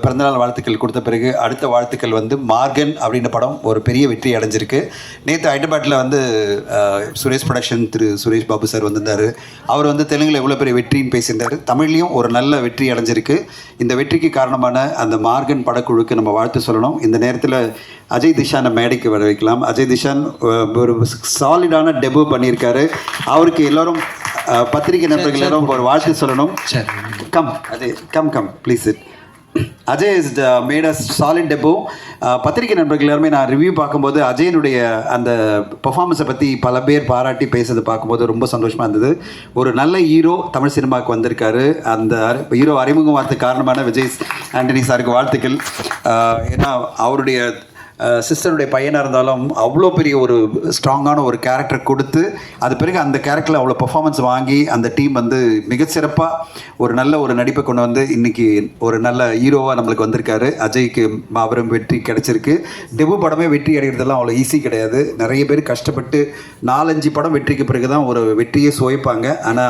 பிறந்தநாள் வாழ்த்துக்கள் கொடுத்த பிறகு அடுத்த வாழ்த்துக்கள் வந்து மார்கன் அப்படின்ற படம் ஒரு பெரிய வெற்றி அடைஞ்சிருக்கு. நேற்று ஹைதராபாத்தில் வந்து சுரேஷ் ப்ரொடக்ஷன் திரு சுரேஷ் பாபு சார் வந்திருந்தார். அவர் வந்து தெலுங்கில் எவ்வளோ பெரிய வெற்றின்னு பேசியிருந்தார். தமிழ்லேயும் ஒரு நல்ல வெற்றி அடைஞ்சிருக்கு. இந்த வெற்றிக்கு காரணமான அந்த மார்கன் படக்குழுக்கு நம்ம வாழ்த்து சொல்லணும். இந்த நேரத்தில் அஜய் திஷானை மேடைக்கு வர வைக்கலாம். அஜய் திஷான் ஒரு சாலிடான டெபு பண்ணியிருக்காரு. அவருக்கு எல்லோரும் பத்திரிகை நண்பர்கள் எல்லாரும் ஒரு வாழ்த்து சொல்லணும். Come Ajay, come please it. Ajay is made a solid debut. பத்திரிகை நண்பர்கள் எல்லாருமே நான் ரிவ்யூ பார்க்கும்போது அஜயனுடைய அந்த பெர்ஃபார்மன்ஸை பற்றி பல பேர் பாராட்டி பேசுறது பார்க்கும்போது ரொம்ப சந்தோஷமாக இருந்தது. ஒரு நல்ல ஹீரோ தமிழ் சினிமாவுக்கு வந்திருக்காரு. அந்த ஹீரோ அறிமுகம் வார்த்தை காரணமான விஜய் ஆண்டனி சாருக்கு வாழ்த்துக்கள். ஏன்னா அவருடைய சிஸ்டருடைய பையனாக இருந்தாலும் அவ்வளோ பெரிய ஒரு ஸ்ட்ராங்கான ஒரு கேரக்டர் கொடுத்து அது பிறகு அந்த கேரக்டரில் அவ்வளோ பர்ஃபார்மன்ஸ் வாங்கி அந்த டீம் வந்து மிகச்சிறப்பாக ஒரு நல்ல ஒரு நடிப்பை கொண்டு வந்து இன்றைக்கி ஒரு நல்ல ஹீரோவாக நம்மளுக்கு வந்திருக்காரு. அஜய்க்கு மாபெரும் வெற்றி கிடச்சிருக்கு. டெபு படமே வெற்றி அடைகிறதெல்லாம் அவ்வளோ ஈஸி கிடையாது. நிறைய பேர் கஷ்டப்பட்டு 4-5 படம் வெற்றிக்கு பிறகு தான் ஒரு வெற்றியே சுவைப்பாங்க. ஆனால்